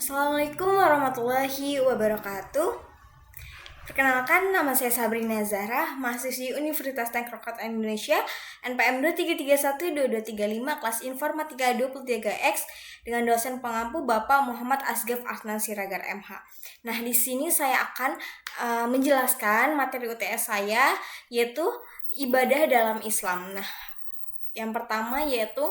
Assalamualaikum warahmatullahi wabarakatuh. Perkenalkan, nama saya Sabrina Zahra, mahasiswi Universitas Tanggerang Indonesia, NPM 23312235, kelas Informatika 23X, dengan dosen pengampu Bapak Muhammad Asgaf Afnan Siragar MH. Nah, di sini saya akan menjelaskan materi UTS saya, yaitu ibadah dalam Islam. Nah, yang pertama yaitu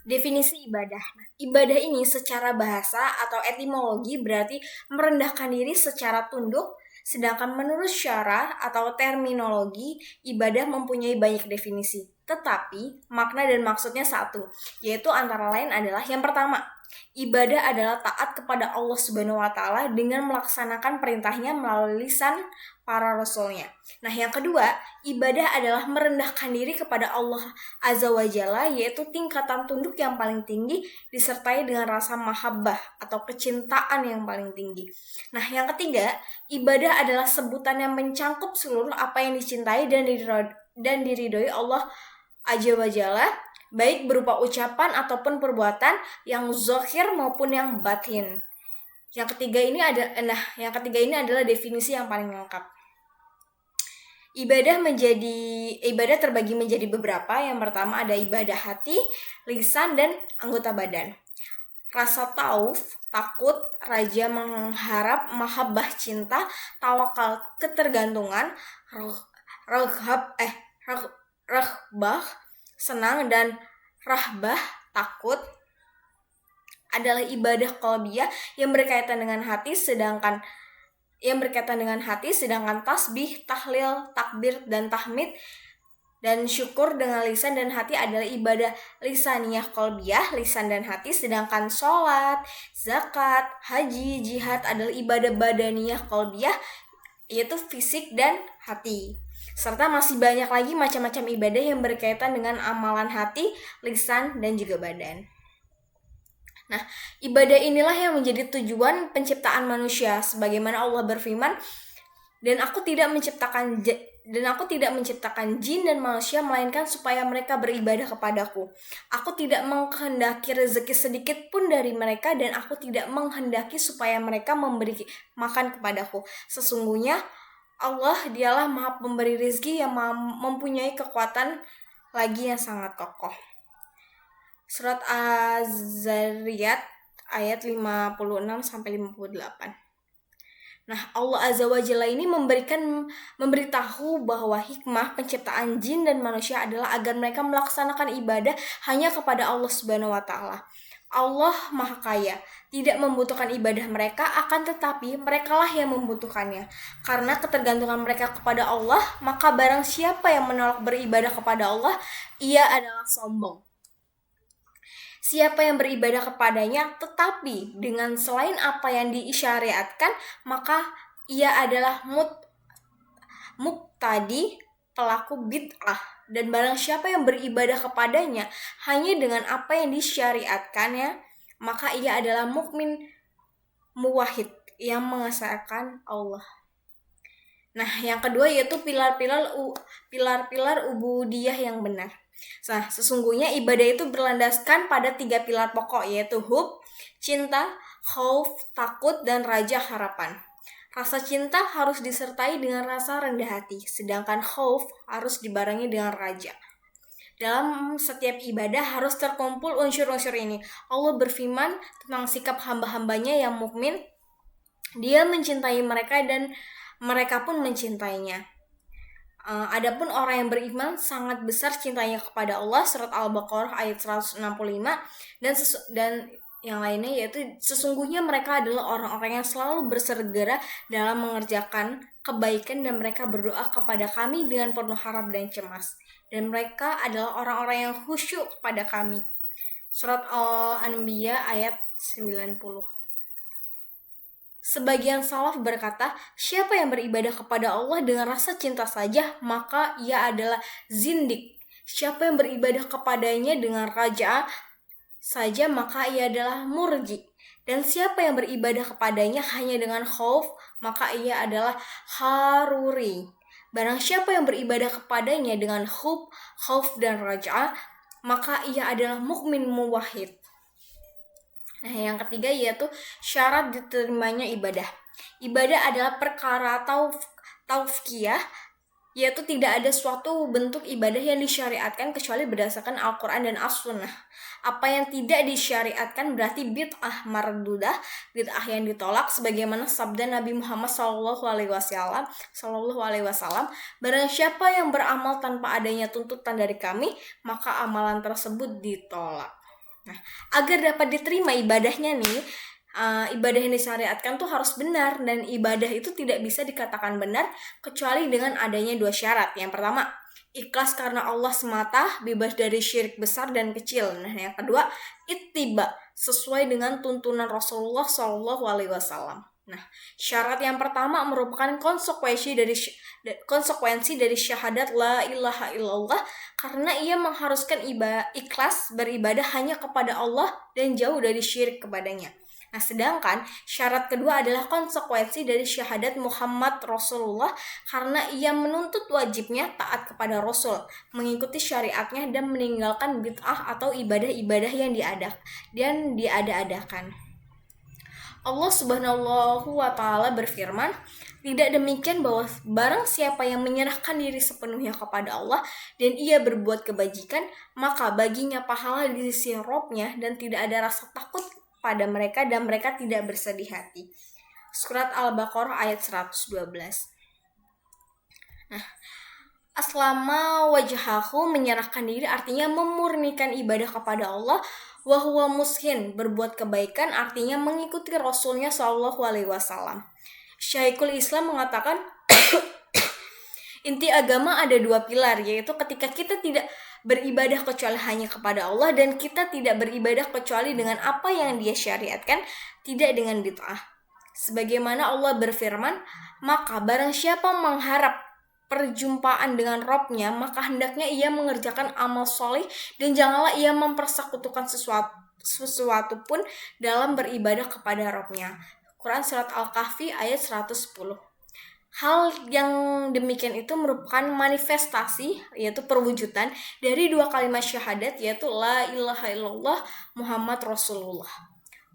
definisi ibadah. Nah, ibadah ini secara bahasa atau etimologi berarti merendahkan diri secara tunduk, sedangkan menurut syarah atau terminologi, ibadah mempunyai banyak definisi. Tetapi makna dan maksudnya satu, yaitu antara lain adalah yang pertama, ibadah adalah taat kepada Allah Subhanahu wa Ta'ala dengan melaksanakan perintahnya melalui lisan para rasulnya. Nah, yang kedua, ibadah adalah merendahkan diri kepada Allah Azza wa Jalla, yaitu tingkatan tunduk yang paling tinggi disertai dengan rasa mahabbah atau kecintaan yang paling tinggi. Nah, yang ketiga, ibadah adalah sebutan yang mencangkup seluruh apa yang dicintai dan diridhoi Allah Azza wa Jalla, baik berupa ucapan ataupun perbuatan yang zahir maupun yang batin. Yang ketiga ini adalah definisi yang paling lengkap. Ibadah terbagi menjadi beberapa. Yang pertama ada ibadah hati, lisan, dan anggota badan. Rasa tauf, takut, raja, mengharap, mahabbah, cinta, tawakal, ketergantungan, raghbah, senang, dan rahbah, takut, adalah ibadah qalbiyah yang berkaitan dengan hati, sedangkan tasbih, tahlil, takbir, dan tahmid dan syukur dengan lisan dan hati adalah ibadah lisaniyah qalbiyah, lisan dan hati, sedangkan sholat, zakat, haji, jihad adalah ibadah badaniyah qalbiyah, yaitu fisik dan hati. Serta masih banyak lagi macam-macam ibadah yang berkaitan dengan amalan hati, lisan, dan juga badan. Nah, ibadah inilah yang menjadi tujuan penciptaan manusia, sebagaimana Allah berfirman, dan aku tidak menciptakan jin dan manusia melainkan supaya mereka beribadah kepadaku. Aku tidak menghendaki rezeki sedikit pun dari mereka, dan aku tidak menghendaki supaya mereka memberi makan kepadaku. Sesungguhnya Allah dialah Maha Pemberi rezeki yang mempunyai kekuatan lagi yang sangat kokoh. Surat Az-Zariyat ayat 56-58. Nah, Allah Azza wa Jalla ini memberitahu bahwa hikmah penciptaan jin dan manusia adalah agar mereka melaksanakan ibadah hanya kepada Allah Subhanahu wa Ta'ala. Allah Maha Kaya, tidak membutuhkan ibadah mereka, akan tetapi merekalah yang membutuhkannya. Karena ketergantungan mereka kepada Allah, maka barang siapa yang menolak beribadah kepada Allah, ia adalah sombong. Siapa yang beribadah kepadanya tetapi dengan selain apa yang disyariatkan, maka ia adalah muqtadi, pelaku bid'ah. Dan barang siapa yang beribadah kepadanya hanya dengan apa yang disyariatkannya, maka ia adalah mukmin muwahhid yang mengesahkan Allah. Nah, yang kedua yaitu pilar-pilar ubudiyah yang benar. Nah, sesungguhnya ibadah itu berlandaskan pada 3 pilar pokok, yaitu hub, cinta, khauf, takut, dan raja, harapan. Rasa cinta harus disertai dengan rasa rendah hati, sedangkan khauf harus dibarengi dengan raja. Dalam setiap ibadah harus terkumpul unsur-unsur ini. Allah berfirman tentang sikap hamba-hambanya yang mukmin, Dia mencintai mereka dan mereka pun mencintainya. Adapun orang yang beriman sangat besar cintanya kepada Allah, surat Al-Baqarah ayat 165, dan yang lainnya yaitu sesungguhnya mereka adalah orang-orang yang selalu bersegera dalam mengerjakan kebaikan dan mereka berdoa kepada kami dengan penuh harap dan cemas, dan mereka adalah orang-orang yang khusyuk kepada kami. Surat Al-Anbiya ayat 90. Sebagian salaf berkata, siapa yang beribadah kepada Allah dengan rasa cinta saja, maka ia adalah zindik. Siapa yang beribadah kepadanya dengan raja saja, maka ia adalah murji. Dan siapa yang beribadah kepadanya hanya dengan khauf, maka ia adalah haruri. Barang siapa yang beribadah kepadanya dengan hub, khauf, dan raja, maka ia adalah mukmin muwahhid. Nah, yang ketiga yaitu syarat diterimanya ibadah. Ibadah adalah perkara tauqifiyah, yaitu tidak ada suatu bentuk ibadah yang disyariatkan kecuali berdasarkan Al-Quran dan As-Sunnah. Apa yang tidak disyariatkan berarti bid'ah mardudah, bid'ah yang ditolak, sebagaimana sabda Nabi Muhammad SAW. Barang siapa yang beramal tanpa adanya tuntutan dari kami, maka amalan tersebut ditolak. Nah, agar dapat diterima ibadahnya nih, ibadah yang disyariatkan tuh harus benar, dan ibadah itu tidak bisa dikatakan benar kecuali dengan adanya 2 syarat. Yang pertama, ikhlas karena Allah semata, bebas dari syirik besar dan kecil. Nah, yang kedua, ittiba, sesuai dengan tuntunan Rasulullah SAW. Nah, syarat yang pertama merupakan konsekuensi dari syahadat la ilaha illallah, karena ia mengharuskan ikhlas beribadah hanya kepada Allah dan jauh dari syirik kepadanya. Nah, sedangkan syarat kedua adalah konsekuensi dari syahadat Muhammad Rasulullah, karena ia menuntut wajibnya taat kepada Rasul, mengikuti syariatnya, dan meninggalkan bid'ah atau ibadah-ibadah yang diada-adakan. Allah Subhanahu wa Ta'ala berfirman, tidak demikian bahwa barang siapa yang menyerahkan diri sepenuhnya kepada Allah dan ia berbuat kebajikan, maka baginya pahala di sisi Rabb-nya dan tidak ada rasa takut pada mereka dan mereka tidak bersedih hati. Surat Al-Baqarah ayat 112. Nah, aslama wajhahu, menyerahkan diri artinya memurnikan ibadah kepada Allah. Wahwa mushin, berbuat kebaikan artinya mengikuti Rasulnya SAW. Syekhul Islam mengatakan inti agama ada 2 pilar, yaitu ketika kita tidak beribadah kecuali hanya kepada Allah, dan kita tidak beribadah kecuali dengan apa yang Dia syariatkan, tidak dengan bid'ah. Sebagaimana Allah berfirman, maka barang siapa mengharap perjumpaan dengan Rabb-nya, maka hendaknya ia mengerjakan amal soleh dan janganlah ia mempersekutukan sesuatu pun dalam beribadah kepada Rabb-nya. Quran Surat Al-Kahfi ayat 110. Hal yang demikian itu merupakan manifestasi, yaitu perwujudan dari 2 kalimat syahadat, yaitu la ilaha illallah Muhammad Rasulullah.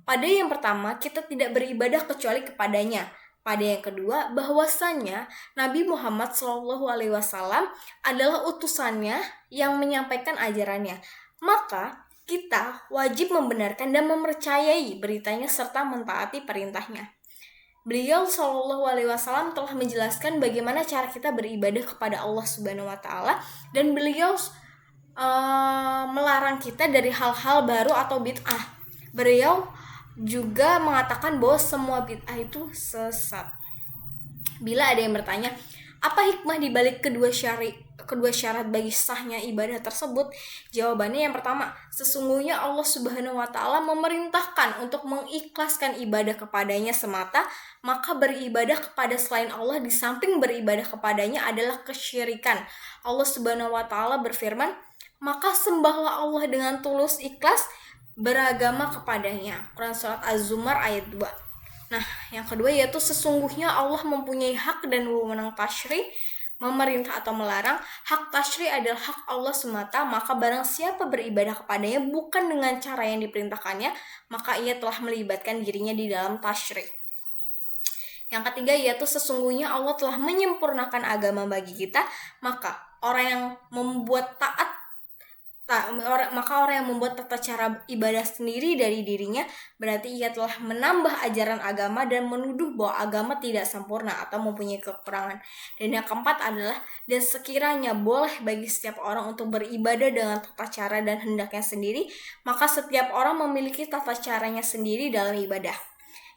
Pada yang pertama, kita tidak beribadah kecuali kepadanya. Pada yang kedua, bahwasannya Nabi Muhammad SAW adalah utusannya yang menyampaikan ajarannya. Maka kita wajib membenarkan dan mempercayai beritanya serta mentaati perintahnya. Beliau SAW telah menjelaskan bagaimana cara kita beribadah kepada Allah Subhanahu wa Ta'ala, dan beliau melarang kita dari hal-hal baru atau bid'ah. Beliau juga mengatakan bahwa semua bid'ah itu sesat. Bila ada yang bertanya, apa hikmah dibalik kedua syarat bagi sahnya ibadah tersebut? Jawabannya yang pertama, sesungguhnya Allah Subhanahu wa Ta'ala memerintahkan untuk mengikhlaskan ibadah kepadanya semata, maka beribadah kepada selain Allah di samping beribadah kepadanya adalah kesyirikan. Allah Subhanahu wa Ta'ala berfirman, maka sembahlah Allah dengan tulus ikhlas beragama kepadanya. Quran Surat Az-Zumar ayat 2. Nah, yang kedua yaitu sesungguhnya Allah mempunyai hak dan wewenang tasyri', memerintah atau melarang. Hak tasyri' adalah hak Allah semata, maka barang siapa beribadah kepadanya bukan dengan cara yang diperintahkannya, maka ia telah melibatkan dirinya di dalam tasyri'. Yang ketiga yaitu sesungguhnya Allah telah menyempurnakan agama bagi kita, maka orang yang membuat orang yang membuat tata cara ibadah sendiri dari dirinya, berarti ia telah menambah ajaran agama dan menuduh bahwa agama tidak sempurna atau mempunyai kekurangan. Dan yang keempat adalah, dan sekiranya boleh bagi setiap orang untuk beribadah dengan tata cara dan hendaknya sendiri, maka setiap orang memiliki tata caranya sendiri dalam ibadah.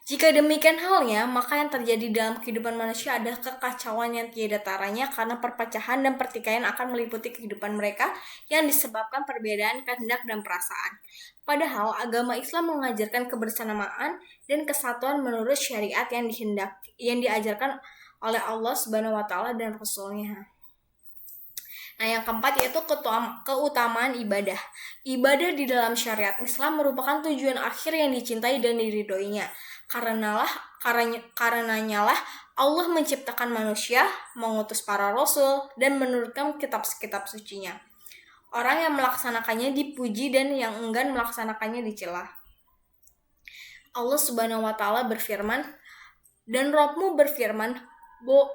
Jika demikian halnya, maka yang terjadi dalam kehidupan manusia adalah kekacauan yang tiada taranya, karena perpecahan dan pertikaian akan meliputi kehidupan mereka yang disebabkan perbedaan kehendak dan perasaan. Padahal agama Islam mengajarkan kebersamaan dan kesatuan menurut syariat yang diajarkan oleh Allah Subhanahu wa Ta'ala dan Rasul-Nya. Nah, yang keempat yaitu keutamaan ibadah. Ibadah di dalam syariat Islam merupakan tujuan akhir yang dicintai dan diridhoinya. Karenanya lah Allah menciptakan manusia, mengutus para rasul, dan menurunkan kitab-kitab sucinya. Orang yang melaksanakannya dipuji dan yang enggan melaksanakannya dicela. Allah Subhanahu wa taala berfirman, "Dan Rabbmu berfirman,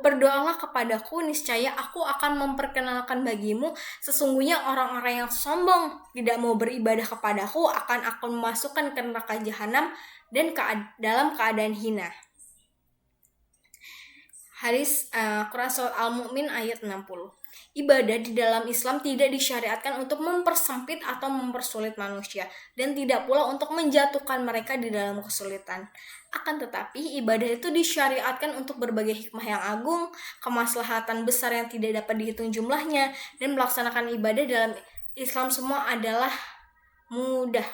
berdoalah kepadaku, niscaya aku akan memperkenalkan bagimu sesungguhnya orang-orang yang sombong tidak mau beribadah kepadaku akan aku memasukkan ke neraka jahanam dan dalam keadaan hina." Hadis Quran Surat Al-Mu'min ayat 60. Ibadah di dalam Islam tidak disyariatkan untuk mempersempit atau mempersulit manusia dan tidak pula untuk menjatuhkan mereka di dalam kesulitan. Akan tetapi ibadah itu disyariatkan untuk berbagai hikmah yang agung, kemaslahatan besar yang tidak dapat dihitung jumlahnya, dan melaksanakan ibadah dalam Islam semua adalah mudah.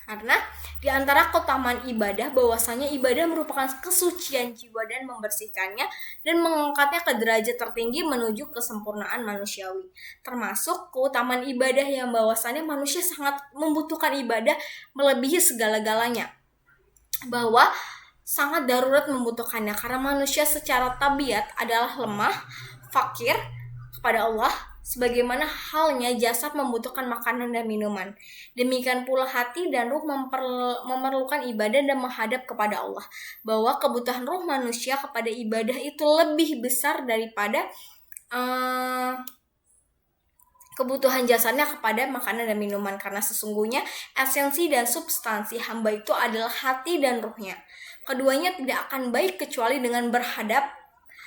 Karena di antara keutamaan ibadah bahwasanya ibadah merupakan kesucian jiwa dan membersihkannya dan mengangkatnya ke derajat tertinggi menuju kesempurnaan manusiawi. Termasuk keutamaan ibadah yang bahwasanya manusia sangat membutuhkan ibadah melebihi segala-galanya. Bahwa sangat darurat membutuhkannya karena manusia secara tabiat adalah lemah, fakir kepada Allah, sebagaimana halnya jasad membutuhkan makanan dan minuman. Demikian pula hati dan ruh memerlukan ibadah dan menghadap kepada Allah. Bahwa kebutuhan ruh manusia kepada ibadah itu lebih besar daripada kebutuhan jasadnya kepada makanan dan minuman. Karena sesungguhnya esensi dan substansi hamba itu adalah hati dan ruhnya. Keduanya tidak akan baik kecuali dengan berhadap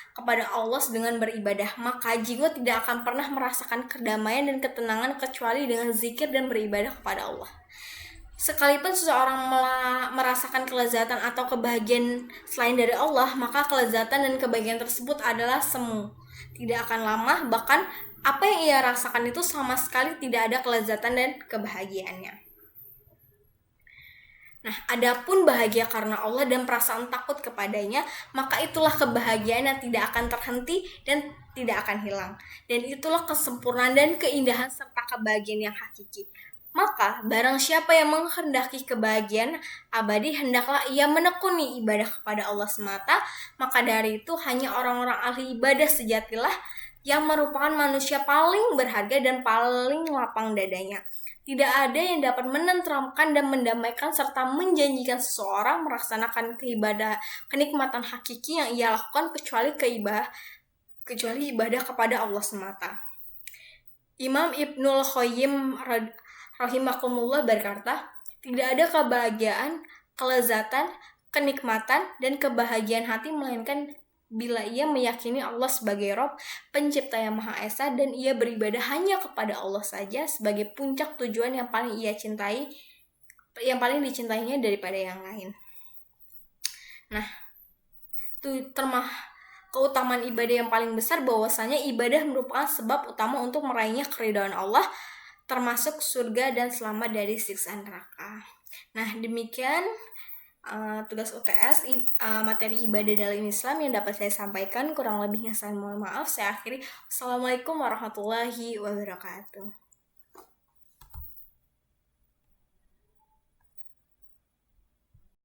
kepada Allah dengan beribadah, maka jiwa tidak akan pernah merasakan kedamaian dan ketenangan kecuali dengan zikir dan beribadah kepada Allah. Sekalipun seseorang merasakan kelezatan atau kebahagiaan selain dari Allah, maka kelezatan dan kebahagiaan tersebut adalah semu, tidak akan lama, bahkan apa yang ia rasakan itu sama sekali tidak ada kelezatan dan kebahagiaannya. Nah, adapun bahagia karena Allah dan perasaan takut kepadanya, maka itulah kebahagiaan yang tidak akan terhenti dan tidak akan hilang. Dan itulah kesempurnaan dan keindahan serta kebahagiaan yang hakiki. Maka, barang siapa yang menghendaki kebahagiaan abadi, hendaklah ia menekuni ibadah kepada Allah semata. Maka dari itu, hanya orang-orang ahli ibadah sejatilah yang merupakan manusia paling berharga dan paling lapang dadanya. Tidak ada yang dapat menenteramkan dan mendamaikan serta menjanjikan seseorang melaksanakan kenikmatan hakiki yang ia lakukan kecuali ibadah kepada Allah semata. Imam Ibnul Qayyim rahimahumullah berkata, tidak ada kebahagiaan, kelezatan, kenikmatan, dan kebahagiaan hati melainkan bila ia meyakini Allah sebagai Rabb, pencipta yang Maha Esa, dan ia beribadah hanya kepada Allah saja sebagai puncak tujuan yang paling ia cintai, yang paling dicintainya daripada yang lain. Nah, itu keutamaan ibadah yang paling besar bahwasanya ibadah merupakan sebab utama untuk meraihnya keridhaan Allah, termasuk surga dan selamat dari siksa neraka. Nah, demikian tugas UTS materi ibadah dalam Islam yang dapat saya sampaikan. Kurang lebihnya saya mohon maaf. Saya akhiri. Assalamualaikum warahmatullahi wabarakatuh.